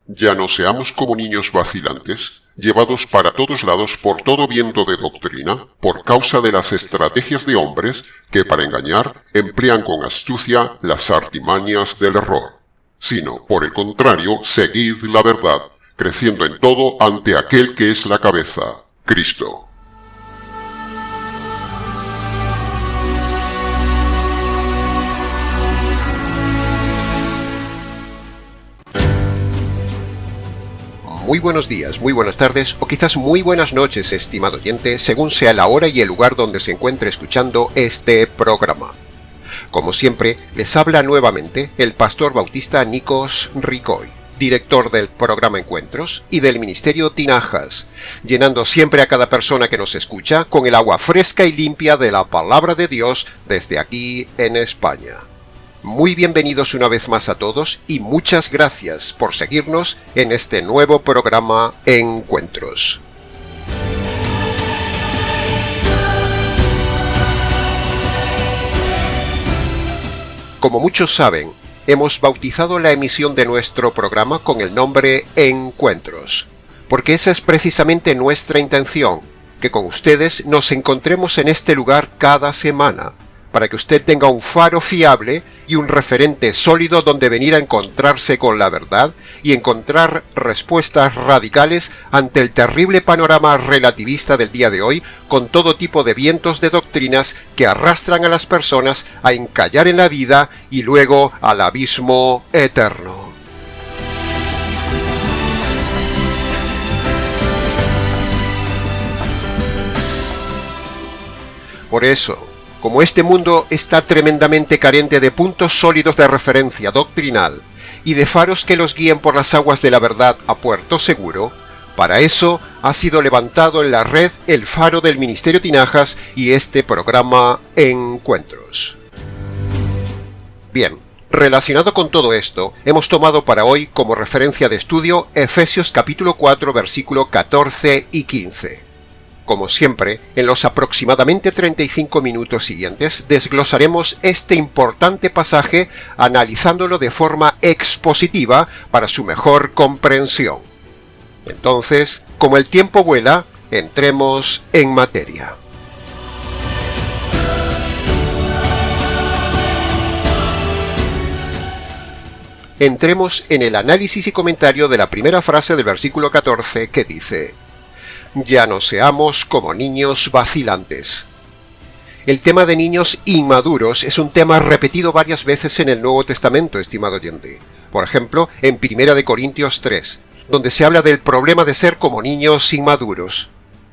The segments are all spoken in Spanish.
Ya no seamos como niños vacilantes, llevados para todos lados por todo viento de doctrina, por causa de las estrategias de hombres que para engañar emplean con astucia las artimañas del error. Sino, por el contrario, seguid la verdad, creciendo en todo ante aquel que es la cabeza, Cristo. Muy buenos días, muy buenas tardes o quizás muy buenas noches, estimado oyente, según sea la hora y el lugar donde se encuentre escuchando este programa. Como siempre, les habla nuevamente el pastor bautista Nikos Ricoy, director del programa Encuentros y del ministerio Tinajas, llenando siempre a cada persona que nos escucha con el agua fresca y limpia de la palabra de Dios desde aquí en España. Muy bienvenidos una vez más a todos y muchas gracias por seguirnos en este nuevo programa Encuentros. Como muchos saben, hemos bautizado la emisión de nuestro programa con el nombre Encuentros, porque esa es precisamente nuestra intención, que con ustedes nos encontremos en este lugar cada semana, para que usted tenga un faro fiable y un referente sólido donde venir a encontrarse con la verdad y encontrar respuestas radicales ante el terrible panorama relativista del día de hoy, con todo tipo de vientos de doctrinas que arrastran a las personas a encallar en la vida y luego al abismo eterno. Por eso, como este mundo está tremendamente carente de puntos sólidos de referencia doctrinal y de faros que los guíen por las aguas de la verdad a puerto seguro, para eso ha sido levantado en la red el faro del Ministerio Tinajas y este programa Encuentros. Bien, relacionado con todo esto, hemos tomado para hoy como referencia de estudio Efesios capítulo 4, versículo 14 y 15. Como siempre, en los aproximadamente 35 minutos siguientes desglosaremos este importante pasaje analizándolo de forma expositiva para su mejor comprensión. Entonces, como el tiempo vuela, entremos en materia. Entremos en el análisis y comentario de la primera frase del versículo 14 que dice: ya no seamos como niños vacilantes. El tema de niños inmaduros es un tema repetido varias veces en el Nuevo Testamento, estimado oyente. Por ejemplo, en 1 Corintios 3, donde se habla del problema de ser como niños inmaduros.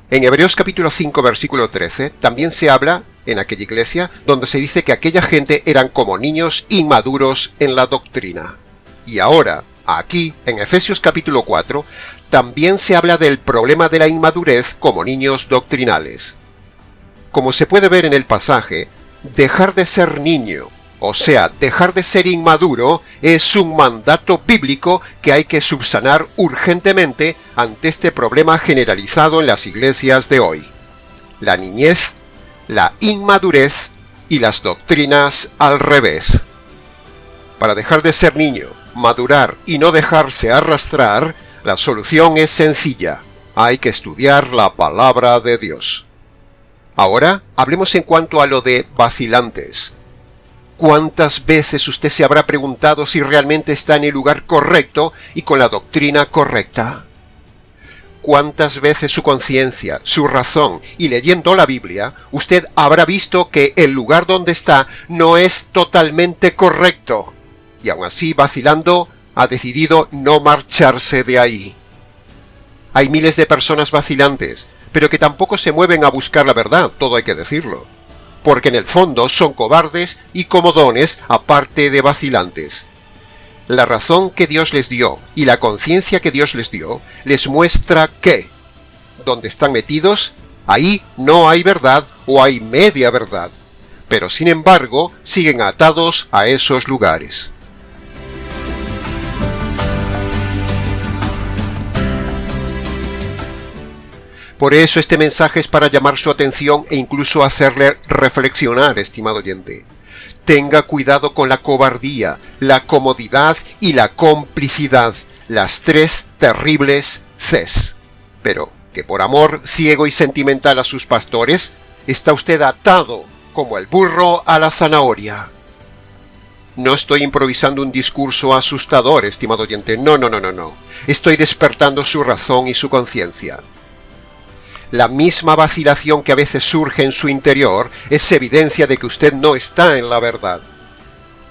En Hebreos capítulo 5, versículo 13, también se habla, en aquella iglesia, donde se dice que aquella gente eran como niños inmaduros en la doctrina. Y ahora, aquí, en Efesios capítulo 4, también se habla del problema de la inmadurez como niños doctrinales. Como se puede ver en el pasaje, dejar de ser niño, o sea, dejar de ser inmaduro, es un mandato bíblico que hay que subsanar urgentemente ante este problema generalizado en las iglesias de hoy. La niñez, la inmadurez y las doctrinas al revés. Para dejar de ser niño, madurar y no dejarse arrastrar, la solución es sencilla. Hay que estudiar la palabra de Dios. Ahora, hablemos en cuanto a lo de vacilantes. ¿Cuántas veces usted se habrá preguntado si realmente está en el lugar correcto y con la doctrina correcta? ¿Cuántas veces su conciencia, su razón y leyendo la Biblia, usted habrá visto que el lugar donde está no es totalmente correcto? Y aún así, vacilando, ha decidido no marcharse de ahí. Hay miles de personas vacilantes, pero que tampoco se mueven a buscar la verdad, todo hay que decirlo. Porque en el fondo son cobardes y comodones aparte de vacilantes. La razón que Dios les dio y la conciencia que Dios les dio les muestra que, donde están metidos, ahí no hay verdad o hay media verdad. Pero sin embargo, siguen atados a esos lugares. Por eso este mensaje es para llamar su atención e incluso hacerle reflexionar, estimado oyente. Tenga cuidado con la cobardía, la comodidad y la complicidad, las 3 terribles Cs. Pero que por amor ciego y sentimental a sus pastores, está usted atado como el burro a la zanahoria. No estoy improvisando un discurso asustador, estimado oyente, no. Estoy despertando su razón y su conciencia. La misma vacilación que a veces surge en su interior es evidencia de que usted no está en la verdad.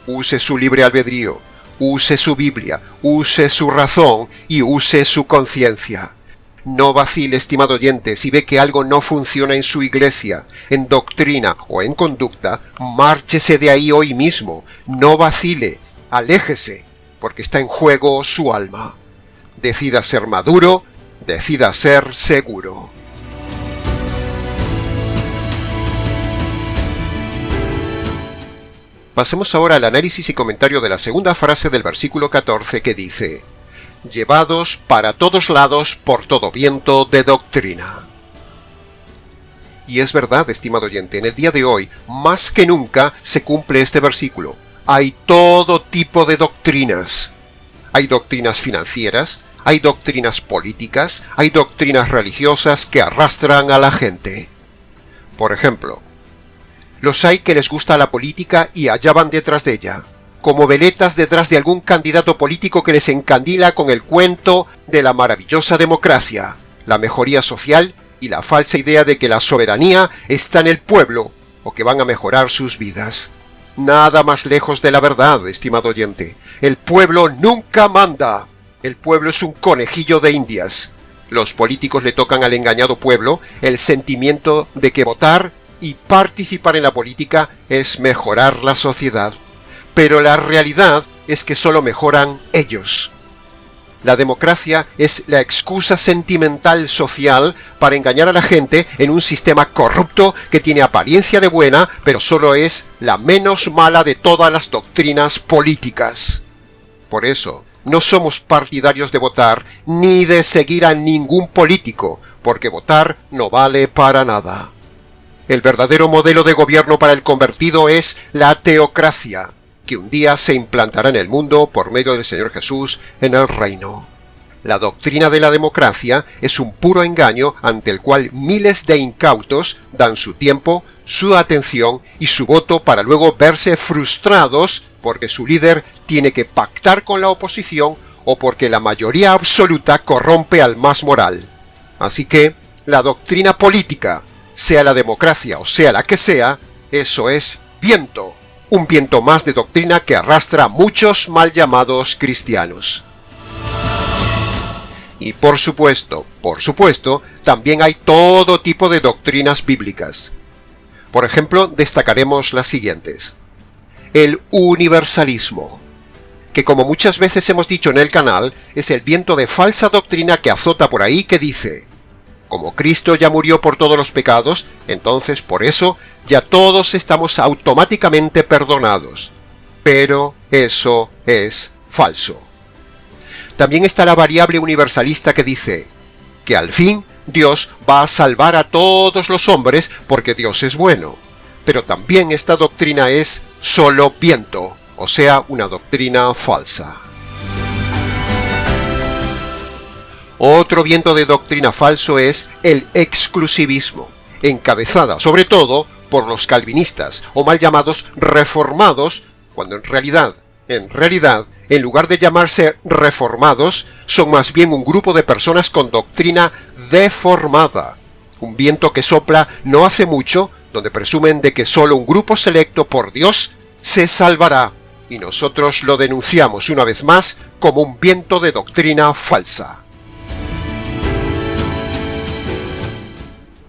Use su libre albedrío, use su Biblia, use su razón y use su conciencia. No vacile, estimado oyente, si ve que algo no funciona en su iglesia, en doctrina o en conducta, márchese de ahí hoy mismo. No vacile, aléjese, porque está en juego su alma. Decida ser maduro, decida ser seguro. Pasemos ahora al análisis y comentario de la segunda frase del versículo 14 que dice: llevados para todos lados por todo viento de doctrina. Y es verdad, estimado oyente, en el día de hoy, más que nunca, se cumple este versículo. Hay todo tipo de doctrinas. Hay doctrinas financieras, hay doctrinas políticas, hay doctrinas religiosas que arrastran a la gente. Por ejemplo, los hay que les gusta la política y allá van detrás de ella, como veletas detrás de algún candidato político que les encandila con el cuento de la maravillosa democracia, la mejoría social y la falsa idea de que la soberanía está en el pueblo o que van a mejorar sus vidas. Nada más lejos de la verdad, estimado oyente. El pueblo nunca manda. El pueblo es un conejillo de indias. Los políticos le tocan al engañado pueblo el sentimiento de que votar y participar en la política es mejorar la sociedad. Pero la realidad es que solo mejoran ellos. La democracia es la excusa sentimental social para engañar a la gente en un sistema corrupto que tiene apariencia de buena, pero solo es la menos mala de todas las doctrinas políticas. Por eso, no somos partidarios de votar ni de seguir a ningún político, porque votar no vale para nada. El verdadero modelo de gobierno para el convertido es la teocracia, que un día se implantará en el mundo por medio del Señor Jesús en el reino. La doctrina de la democracia es un puro engaño ante el cual miles de incautos dan su tiempo, su atención y su voto para luego verse frustrados porque su líder tiene que pactar con la oposición o porque la mayoría absoluta corrompe al más moral. Así que la doctrina política, sea la democracia o sea la que sea, eso es viento. Un viento más de doctrina que arrastra a muchos mal llamados cristianos. Y por supuesto, también hay todo tipo de doctrinas bíblicas. Por ejemplo, destacaremos las siguientes. El universalismo, que como muchas veces hemos dicho en el canal, es el viento de falsa doctrina que azota por ahí que dice: como Cristo ya murió por todos los pecados, entonces por eso ya todos estamos automáticamente perdonados. Pero eso es falso. También está la variable universalista que dice que al fin Dios va a salvar a todos los hombres porque Dios es bueno. Pero también esta doctrina es solo viento, o sea, una doctrina falsa. Otro viento de doctrina falso es el exclusivismo, encabezada sobre todo por los calvinistas o mal llamados reformados, cuando en realidad, en lugar de llamarse reformados, son más bien un grupo de personas con doctrina deformada. Un viento que sopla no hace mucho, donde presumen de que solo un grupo selecto por Dios se salvará, y nosotros lo denunciamos una vez más como un viento de doctrina falsa.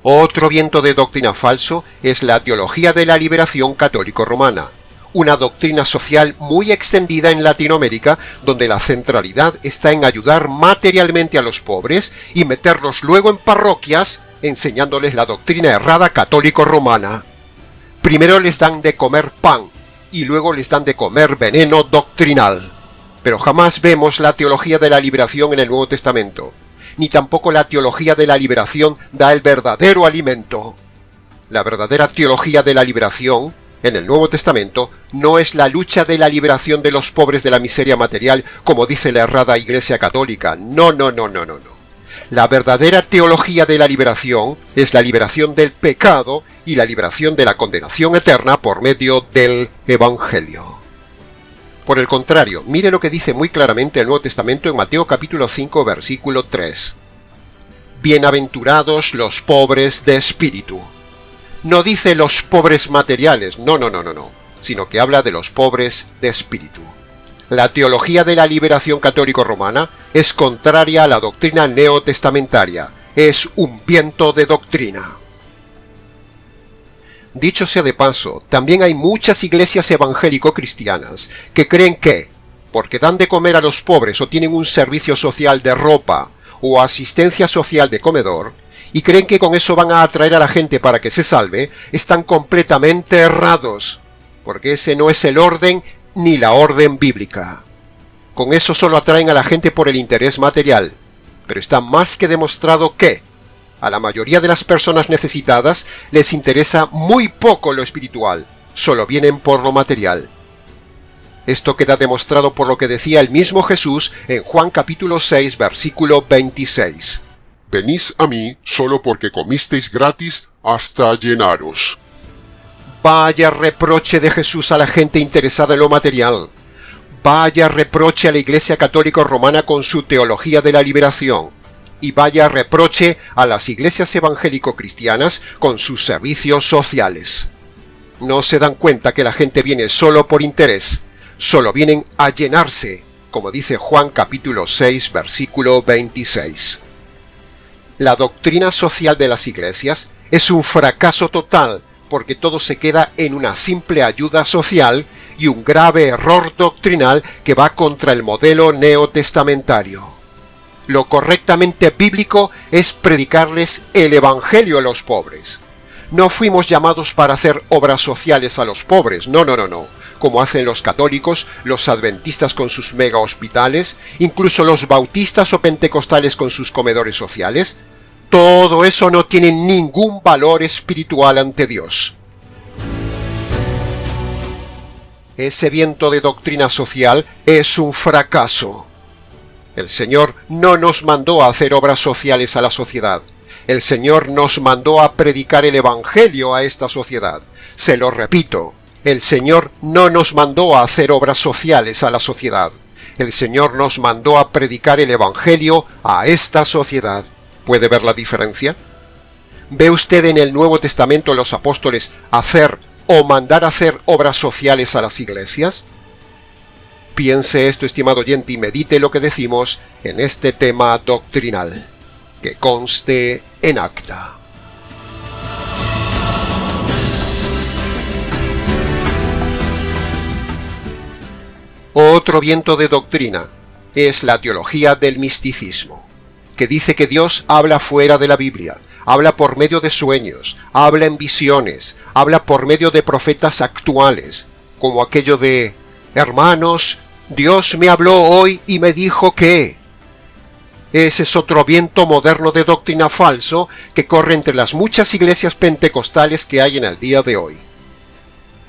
Otro viento de doctrina falso es la teología de la liberación católico-romana, una doctrina social muy extendida en Latinoamérica, donde la centralidad está en ayudar materialmente a los pobres y meterlos luego en parroquias enseñándoles la doctrina errada católico-romana. Primero les dan de comer pan y luego les dan de comer veneno doctrinal. Pero jamás vemos la teología de la liberación en el Nuevo Testamento, ni tampoco la teología de la liberación da el verdadero alimento. La verdadera teología de la liberación en el Nuevo Testamento no es la lucha de la liberación de los pobres de la miseria material, como dice la errada Iglesia Católica. No. La verdadera teología de la liberación es la liberación del pecado y la liberación de la condenación eterna por medio del Evangelio. Por el contrario, mire lo que dice muy claramente el Nuevo Testamento en Mateo capítulo 5, versículo 3. Bienaventurados los pobres de espíritu. No dice los pobres materiales, no, sino que habla de los pobres de espíritu. La teología de la liberación católico-romana es contraria a la doctrina neotestamentaria, es un viento de doctrina. Dicho sea de paso, también hay muchas iglesias evangélico-cristianas que creen que, porque dan de comer a los pobres o tienen un servicio social de ropa o asistencia social de comedor, y creen que con eso van a atraer a la gente para que se salve, están completamente errados, porque ese no es el orden ni la orden bíblica. Con eso solo atraen a la gente por el interés material, pero está más que demostrado que a la mayoría de las personas necesitadas les interesa muy poco lo espiritual, solo vienen por lo material. Esto queda demostrado por lo que decía el mismo Jesús en Juan capítulo 6, versículo 26. Venís a mí solo porque comisteis gratis hasta llenaros. Vaya reproche de Jesús a la gente interesada en lo material. Vaya reproche a la Iglesia Católica Romana con su teología de la liberación. Y vaya reproche a las iglesias evangélico-cristianas con sus servicios sociales. No se dan cuenta que la gente viene solo por interés, solo vienen a llenarse, como dice Juan capítulo 6, versículo 26. La doctrina social de las iglesias es un fracaso total, porque todo se queda en una simple ayuda social y un grave error doctrinal que va contra el modelo neotestamentario. Lo correctamente bíblico es predicarles el Evangelio a los pobres. No fuimos llamados para hacer obras sociales a los pobres, no, como hacen los católicos, los adventistas con sus mega hospitales, incluso los bautistas o pentecostales con sus comedores sociales. Todo eso no tiene ningún valor espiritual ante Dios. Ese viento de doctrina social es un fracaso. El Señor no nos mandó a hacer obras sociales a la sociedad. El Señor nos mandó a predicar el Evangelio a esta sociedad. Se lo repito, el Señor no nos mandó a hacer obras sociales a la sociedad. El Señor nos mandó a predicar el Evangelio a esta sociedad. ¿Puede ver la diferencia? ¿Ve usted en el Nuevo Testamento los apóstoles hacer o mandar a hacer obras sociales a las iglesias? Piense esto, estimado oyente, y medite lo que decimos en este tema doctrinal. Que conste en acta. Otro viento de doctrina es la teología del misticismo, que dice que Dios habla fuera de la Biblia, habla por medio de sueños, habla en visiones, habla por medio de profetas actuales, como aquello de: hermanos, Dios me habló hoy y me dijo que... Ese es otro viento moderno de doctrina falso que corre entre las muchas iglesias pentecostales que hay en el día de hoy.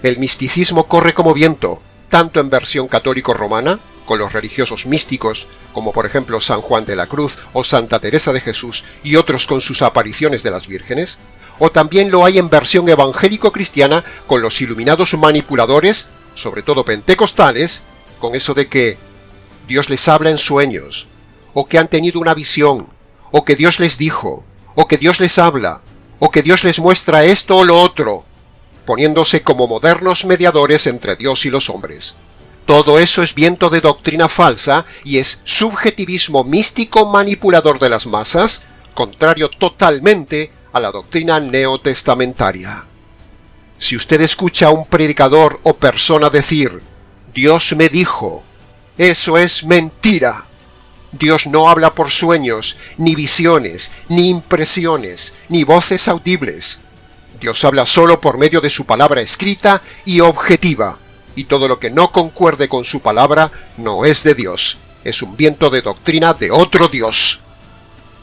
El misticismo corre como viento, tanto en versión católico-romana, con los religiosos místicos, como por ejemplo San Juan de la Cruz o Santa Teresa de Jesús y otros con sus apariciones de las vírgenes, o también lo hay en versión evangélico-cristiana con los iluminados manipuladores, sobre todo pentecostales, con eso de que Dios les habla en sueños, o que han tenido una visión, o que Dios les dijo, o que Dios les habla, o que Dios les muestra esto o lo otro, poniéndose como modernos mediadores entre Dios y los hombres. Todo eso es viento de doctrina falsa y es subjetivismo místico manipulador de las masas, contrario totalmente a la doctrina neotestamentaria. Si usted escucha a un predicador o persona decir: Dios me dijo, eso es mentira. Dios no habla por sueños, ni visiones, ni impresiones, ni voces audibles. Dios habla solo por medio de su palabra escrita y objetiva, y todo lo que no concuerde con su palabra no es de Dios, es un viento de doctrina de otro Dios.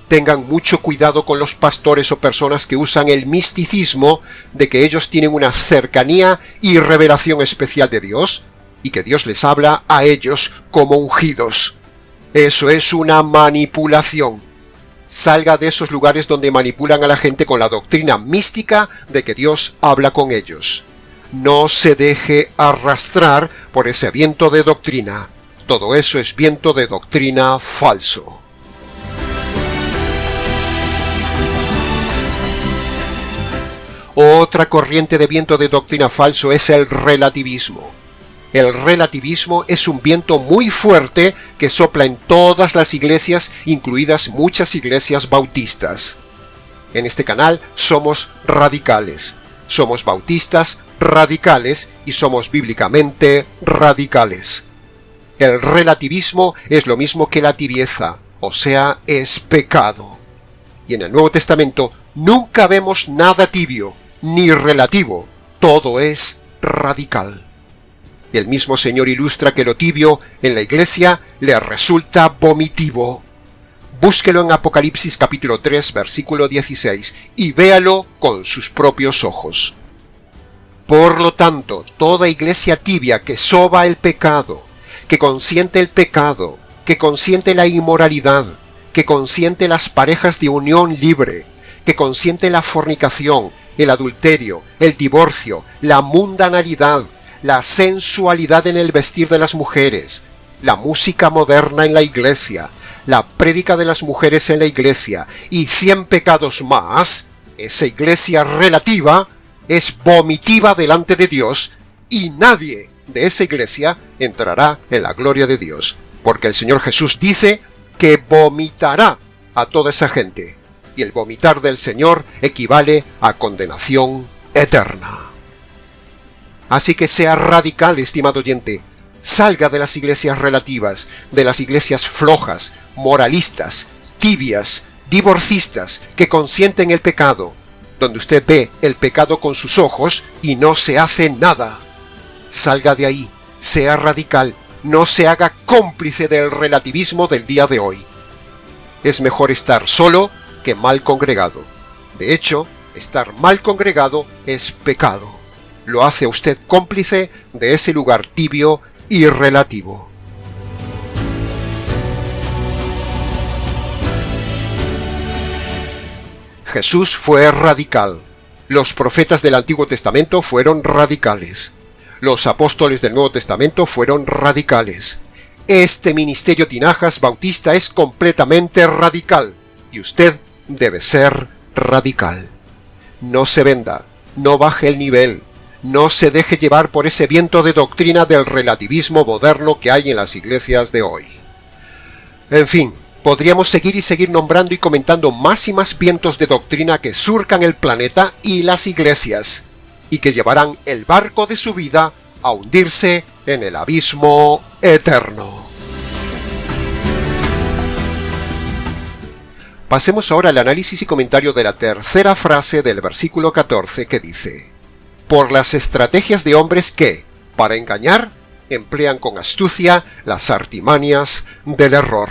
Tengan mucho cuidado con los pastores o personas que usan el misticismo de que ellos tienen una cercanía y revelación especial de Dios y que Dios les habla a ellos como ungidos. Eso es una manipulación. Salga de esos lugares donde manipulan a la gente con la doctrina mística de que Dios habla con ellos. No se deje arrastrar por ese viento de doctrina. Todo eso es viento de doctrina falso. Otra corriente de viento de doctrina falso es el relativismo. El relativismo es un viento muy fuerte que sopla en todas las iglesias, incluidas muchas iglesias bautistas. En este canal somos radicales. Somos bautistas radicales y somos bíblicamente radicales. El relativismo es lo mismo que la tibieza, o sea, es pecado. Y en el Nuevo Testamento nunca vemos nada tibio, ni relativo, todo es radical. El mismo Señor ilustra que lo tibio en la iglesia le resulta vomitivo. Búsquelo en Apocalipsis capítulo 3, versículo 16, y véalo con sus propios ojos. Por lo tanto, toda iglesia tibia que soba el pecado, que consiente el pecado, que consiente la inmoralidad, que consiente las parejas de unión libre, que consiente la fornicación, el adulterio, el divorcio, la mundanalidad, la sensualidad en el vestir de las mujeres, la música moderna en la iglesia, la prédica de las mujeres en la iglesia y 100 pecados más, esa iglesia relativa es vomitiva delante de Dios y nadie de esa iglesia entrará en la gloria de Dios, porque el Señor Jesús dice que vomitará a toda esa gente, y el vomitar del Señor equivale a condenación eterna. Así que sea radical, estimado oyente, salga de las iglesias relativas, de las iglesias flojas, moralistas, tibias, divorcistas, que consienten el pecado, donde usted ve el pecado con sus ojos y no se hace nada. Salga de ahí, sea radical, no se haga cómplice del relativismo del día de hoy. Es mejor estar solo que mal congregado. De hecho, estar mal congregado es pecado. Lo hace a usted cómplice de ese lugar tibio y relativo. Jesús fue radical. Los profetas del Antiguo Testamento fueron radicales. Los apóstoles del Nuevo Testamento fueron radicales. Este ministerio Tinajas Bautista es completamente radical y usted debe ser radical. No se venda, no baje el nivel, no se deje llevar por ese viento de doctrina del relativismo moderno que hay en las iglesias de hoy. En fin, podríamos seguir nombrando y comentando más y más vientos de doctrina que surcan el planeta y las iglesias, y que llevarán el barco de su vida a hundirse en el abismo eterno. Pasemos ahora al análisis y comentario de la tercera frase del versículo 14 que dice: por las estrategias de hombres que, para engañar, emplean con astucia las artimañas del error.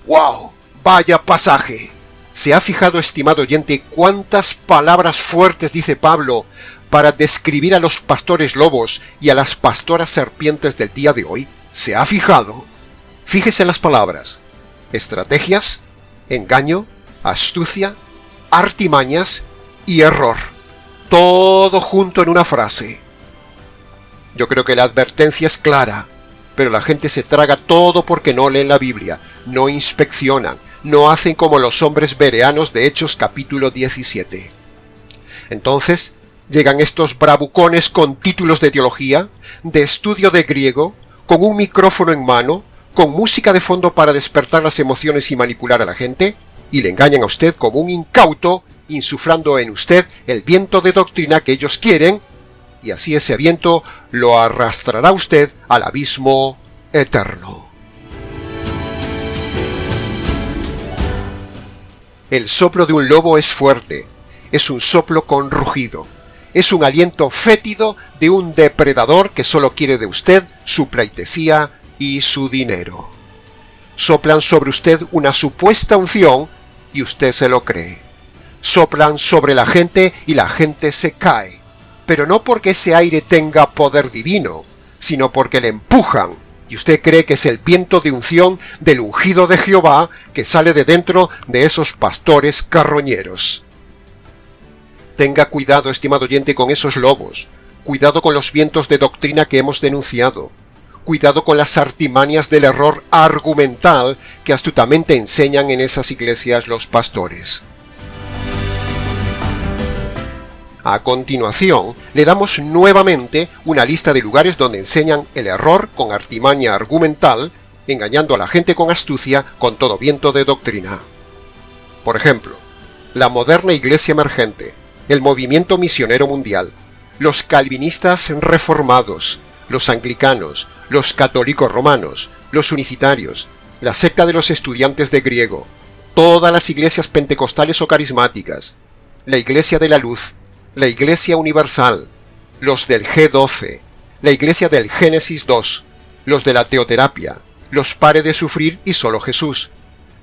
¡Wow! ¡Vaya pasaje! ¿Se ha fijado, estimado oyente, cuántas palabras fuertes dice Pablo para describir a los pastores lobos y a las pastoras serpientes del día de hoy? ¿Se ha fijado? Fíjese en las palabras: estrategias, engaño, astucia, artimañas y error. Todo junto en una frase. Yo creo que la advertencia es clara, pero la gente se traga todo porque no leen la Biblia, no inspeccionan, no hacen como los hombres bereanos de Hechos capítulo 17. Entonces, llegan estos bravucones con títulos de teología, de estudio de griego, con un micrófono en mano, con música de fondo para despertar las emociones y manipular a la gente, y le engañan a usted como un incauto, insuflando en usted el viento de doctrina que ellos quieren, y así ese viento lo arrastrará usted al abismo eterno. El soplo de un lobo es fuerte, es un soplo con rugido, es un aliento fétido de un depredador que solo quiere de usted su pleitesía y su dinero. Soplan sobre usted una supuesta unción y usted se lo cree. Soplan sobre la gente y la gente se cae, pero no porque ese aire tenga poder divino, sino porque le empujan, y usted cree que es el viento de unción del ungido de Jehová que sale de dentro de esos pastores carroñeros. Tenga cuidado, estimado oyente, con esos lobos. Cuidado con los vientos de doctrina que hemos denunciado. Cuidado con las artimañas del error argumental que astutamente enseñan en esas iglesias los pastores. A continuación, le damos nuevamente una lista de lugares donde enseñan el error con artimaña argumental, engañando a la gente con astucia con todo viento de doctrina. Por ejemplo, la moderna iglesia emergente, el movimiento misionero mundial, los calvinistas reformados, los anglicanos, los católicos romanos, los unicitarios, la secta de los estudiantes de griego, todas las iglesias pentecostales o carismáticas, la iglesia de la luz, la Iglesia Universal, los del G12, la Iglesia del Génesis 2, los de la teoterapia, los Pare de Sufrir y Solo Jesús,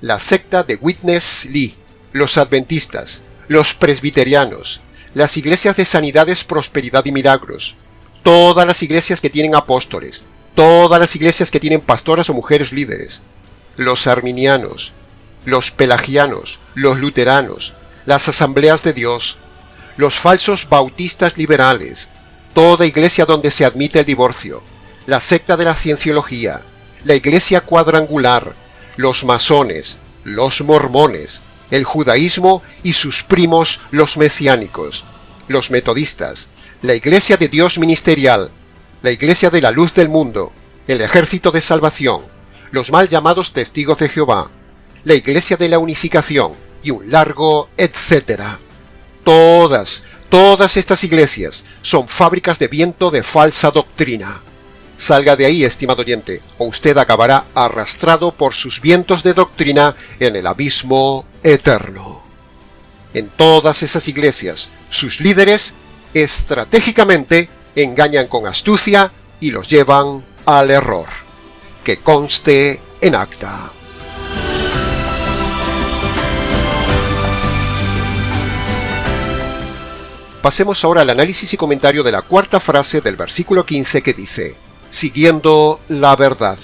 la secta de Witness Lee, los adventistas, los presbiterianos, las iglesias de sanidades, prosperidad y milagros, todas las iglesias que tienen apóstoles, todas las iglesias que tienen pastoras o mujeres líderes, los arminianos, los pelagianos, los luteranos, las asambleas de Dios, los falsos bautistas liberales, toda iglesia donde se admite el divorcio, la secta de la cienciología, la iglesia cuadrangular, los masones, los mormones, el judaísmo y sus primos los mesiánicos, los metodistas, la iglesia de Dios ministerial, la iglesia de la luz del mundo, el ejército de salvación, los mal llamados testigos de Jehová, la iglesia de la unificación y un largo etcétera. Todas estas iglesias son fábricas de viento de falsa doctrina. Salga de ahí, estimado oyente, o usted acabará arrastrado por sus vientos de doctrina en el abismo eterno. En todas esas iglesias, sus líderes estratégicamente engañan con astucia y los llevan al error. Que conste en acta. Pasemos ahora al análisis y comentario de la cuarta frase del versículo 15 que dice, siguiendo la verdad.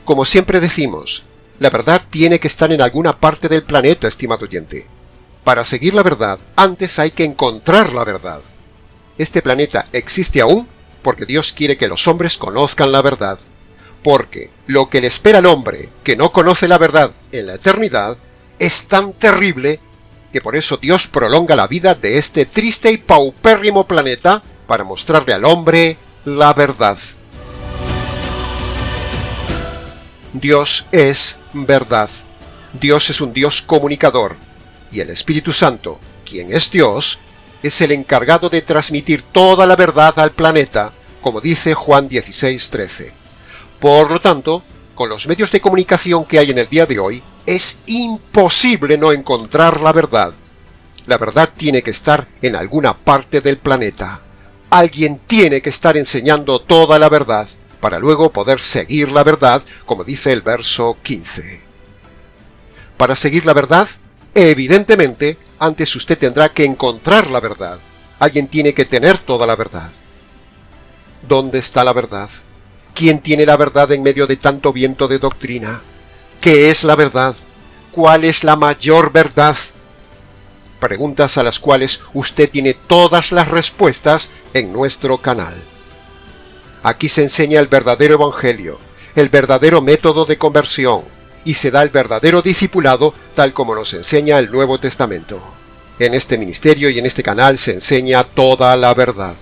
Como siempre decimos, la verdad tiene que estar en alguna parte del planeta, estimado oyente. Para seguir la verdad, antes hay que encontrar la verdad. Este planeta existe aún porque Dios quiere que los hombres conozcan la verdad. Porque lo que le espera al hombre que no conoce la verdad en la eternidad es tan terrible que por eso Dios prolonga la vida de este triste y paupérrimo planeta para mostrarle al hombre la verdad. Dios es verdad. Dios es un Dios comunicador, y el Espíritu Santo, quien es Dios, es el encargado de transmitir toda la verdad al planeta, como dice Juan 16:13. Por lo tanto, con los medios de comunicación que hay en el día de hoy, es imposible no encontrar la verdad. La verdad tiene que estar en alguna parte del planeta. Alguien tiene que estar enseñando toda la verdad, para luego poder seguir la verdad, como dice el verso 15. Para seguir la verdad, evidentemente, antes usted tendrá que encontrar la verdad. Alguien tiene que tener toda la verdad. ¿Dónde está la verdad? ¿Quién tiene la verdad en medio de tanto viento de doctrina? ¿Qué es la verdad? ¿Cuál es la mayor verdad? Preguntas a las cuales usted tiene todas las respuestas en nuestro canal. Aquí se enseña el verdadero evangelio, el verdadero método de conversión, y se da el verdadero discipulado tal como nos enseña el Nuevo Testamento. En este ministerio y en este canal se enseña toda la verdad.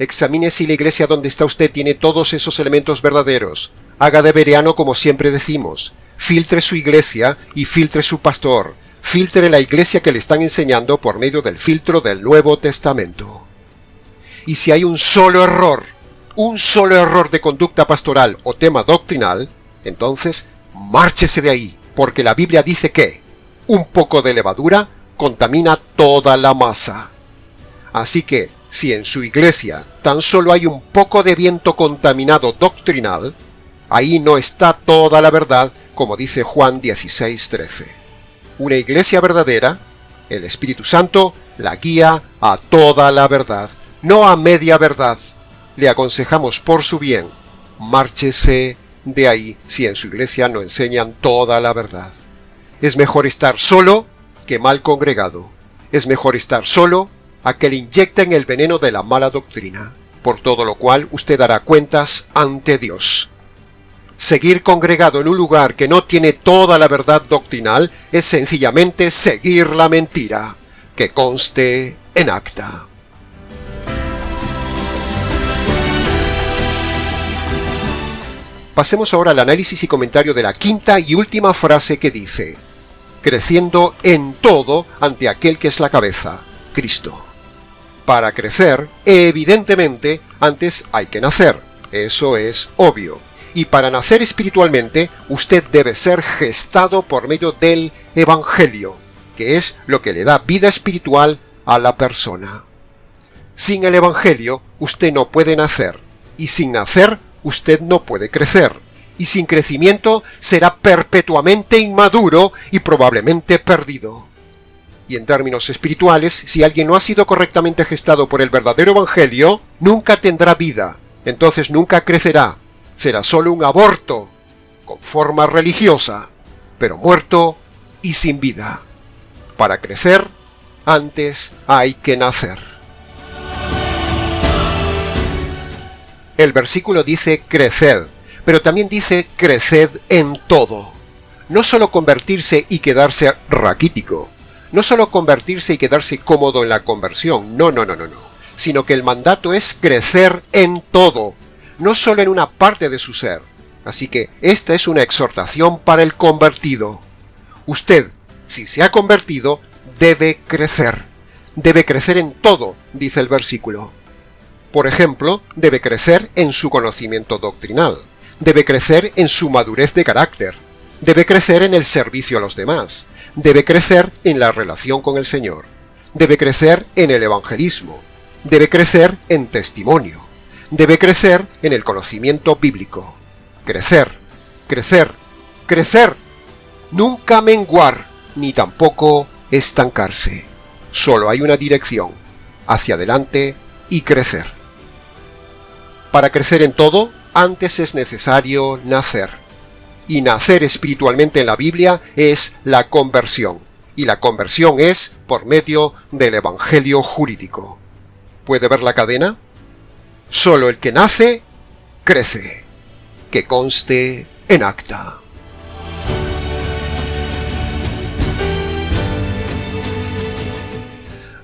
Examine si la iglesia donde está usted tiene todos esos elementos verdaderos. Haga de bereano como siempre decimos. Filtre su iglesia y filtre su pastor. Filtre la iglesia que le están enseñando por medio del filtro del Nuevo Testamento. Y si hay un solo error de conducta pastoral o tema doctrinal, entonces márchese de ahí, porque la Biblia dice que un poco de levadura contamina toda la masa. Así que, si en su iglesia tan solo hay un poco de viento contaminado doctrinal, ahí no está toda la verdad, como dice Juan 16:13. Una iglesia verdadera, el Espíritu Santo la guía a toda la verdad, no a media verdad. Le aconsejamos por su bien, márchese de ahí si en su iglesia no enseñan toda la verdad. Es mejor estar solo que mal congregado. Es mejor estar solo a que le inyecten el veneno de la mala doctrina, por todo lo cual usted dará cuentas ante Dios. Seguir congregado en un lugar que no tiene toda la verdad doctrinal es sencillamente seguir la mentira, que conste en acta. Pasemos ahora al análisis y comentario de la quinta y última frase que dice: creciendo en todo ante aquel que es la cabeza, Cristo. Para crecer, evidentemente, antes hay que nacer, eso es obvio. Y para nacer espiritualmente, usted debe ser gestado por medio del Evangelio, que es lo que le da vida espiritual a la persona. Sin el Evangelio, usted no puede nacer, y sin nacer, usted no puede crecer, y sin crecimiento será perpetuamente inmaduro y probablemente perdido. Y en términos espirituales, si alguien no ha sido correctamente gestado por el verdadero Evangelio, nunca tendrá vida, entonces nunca crecerá, será solo un aborto, con forma religiosa, pero muerto y sin vida. Para crecer, antes hay que nacer. El versículo dice creced, pero también dice creced en todo. No solo convertirse y quedarse raquítico, no solo convertirse y quedarse cómodo en la conversión, no, sino que el mandato es crecer en todo, no solo en una parte de su ser. Así que esta es una exhortación para el convertido. Usted, si se ha convertido, debe crecer en todo, dice el versículo. Por ejemplo, debe crecer en su conocimiento doctrinal, debe crecer en su madurez de carácter, debe crecer en el servicio a los demás, debe crecer en la relación con el Señor, debe crecer en el evangelismo, debe crecer en testimonio, debe crecer en el conocimiento bíblico. Crecer, crecer, crecer. Nunca menguar, ni tampoco estancarse. Solo hay una dirección, hacia adelante y crecer. Para crecer en todo, antes es necesario nacer. Y nacer espiritualmente en la Biblia es la conversión. Y la conversión es por medio del evangelio jurídico. ¿Puede ver la cadena? Solo el que nace, crece. Que conste en acta.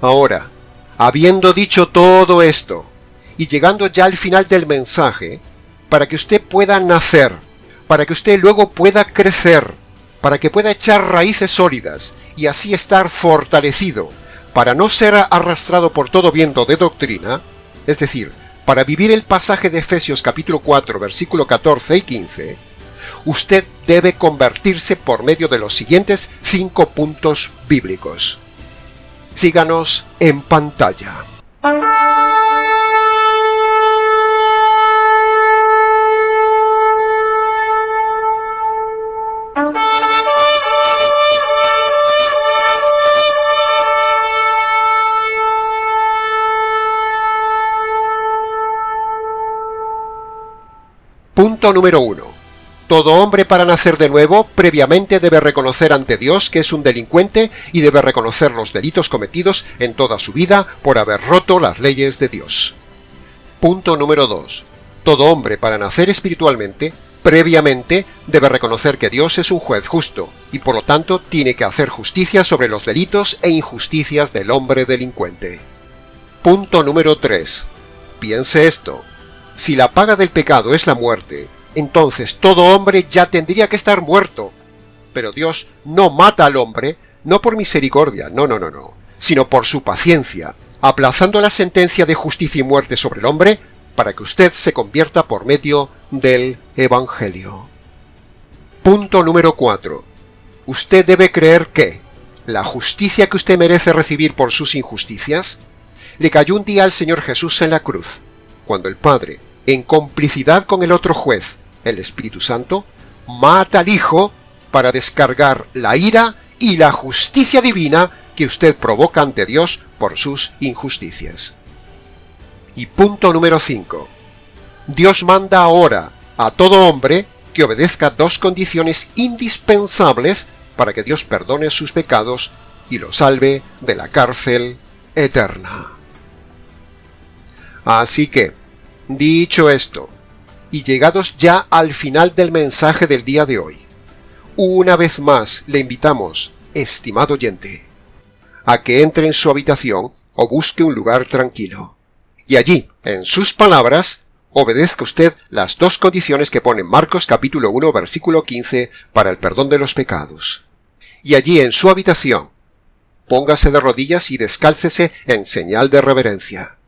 Ahora, habiendo dicho todo esto, y llegando ya al final del mensaje, para que usted pueda nacer, para que usted luego pueda crecer, para que pueda echar raíces sólidas y así estar fortalecido, para no ser arrastrado por todo viento de doctrina, es decir, para vivir el pasaje de Efesios capítulo 4, versículo 14 y 15, usted debe convertirse por medio de los siguientes 5 puntos bíblicos. Síganos en pantalla. Punto número 1. Todo hombre para nacer de nuevo previamente debe reconocer ante Dios que es un delincuente y debe reconocer los delitos cometidos en toda su vida por haber roto las leyes de Dios. Punto número 2. Todo hombre para nacer espiritualmente previamente debe reconocer que Dios es un juez justo y por lo tanto tiene que hacer justicia sobre los delitos e injusticias del hombre delincuente. Punto número 3. Piense esto. Si la paga del pecado es la muerte, entonces todo hombre ya tendría que estar muerto. Pero Dios no mata al hombre, no por misericordia, no, sino por su paciencia, aplazando la sentencia de justicia y muerte sobre el hombre para que usted se convierta por medio del Evangelio. Punto número 4. Usted debe creer que la justicia que usted merece recibir por sus injusticias le cayó un día al Señor Jesús en la cruz, cuando el Padre, en complicidad con el otro juez, el Espíritu Santo, mata al Hijo para descargar la ira y la justicia divina que usted provoca ante Dios por sus injusticias. Y punto número 5. Dios manda ahora a todo hombre que obedezca dos condiciones indispensables para que Dios perdone sus pecados y lo salve de la cárcel eterna. Así que, dicho esto, y llegados ya al final del mensaje del día de hoy, una vez más le invitamos, estimado oyente, a que entre en su habitación o busque un lugar tranquilo. Y allí, en sus palabras, obedezca usted las dos condiciones que pone Marcos capítulo 1 versículo 15 para el perdón de los pecados. Y allí en su habitación, póngase de rodillas y descálcese en señal de reverencia.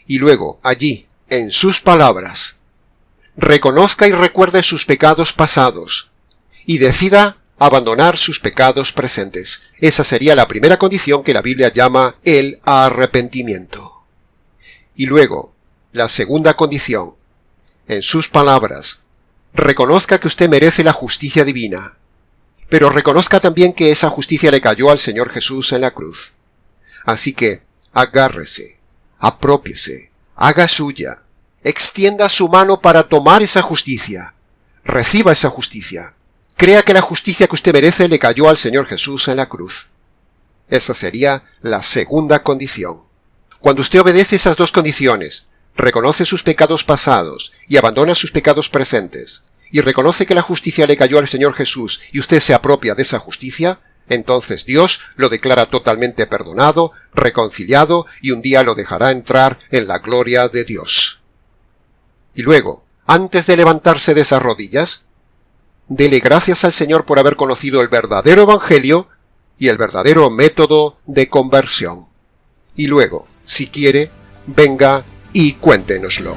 Y luego, allí, en sus palabras, reconozca y recuerde sus pecados pasados y decida abandonar sus pecados presentes. Esa sería la primera condición que la Biblia llama el arrepentimiento. Y luego, la segunda condición, en sus palabras, reconozca que usted merece la justicia divina, pero reconozca también que esa justicia le cayó al Señor Jesús en la cruz. Así que, agárrese, aprópiese, haga suya, extienda su mano para tomar esa justicia, reciba esa justicia. Crea que la justicia que usted merece le cayó al Señor Jesús en la cruz. Esa sería la segunda condición. Cuando usted obedece esas dos condiciones, reconoce sus pecados pasados y abandona sus pecados presentes, y reconoce que la justicia le cayó al Señor Jesús y usted se apropia de esa justicia, entonces Dios lo declara totalmente perdonado, reconciliado y un día lo dejará entrar en la gloria de Dios. Y luego, antes de levantarse de esas rodillas, dele gracias al Señor por haber conocido el verdadero evangelio y el verdadero método de conversión. Y luego, si quiere, venga y cuéntenoslo.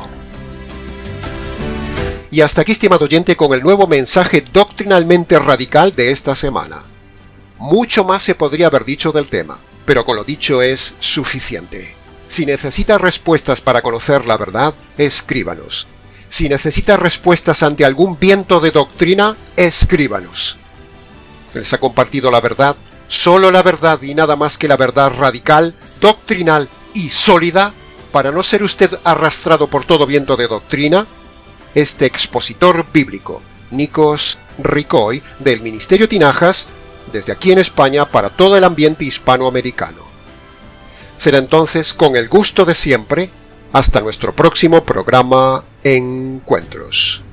Y hasta aquí, estimado oyente, con el nuevo mensaje doctrinalmente radical de esta semana. Mucho más se podría haber dicho del tema, pero con lo dicho es suficiente. Si necesita respuestas para conocer la verdad, escríbanos. Si necesita respuestas ante algún viento de doctrina, escríbanos. Les ha compartido la verdad, solo la verdad y nada más que la verdad radical, doctrinal y sólida, para no ser usted arrastrado por todo viento de doctrina, este expositor bíblico, Nikos Ricoy, del Ministerio Tinajas, desde aquí en España para todo el ambiente hispanoamericano. Será entonces, con el gusto de siempre, hasta nuestro próximo programa Encuentros.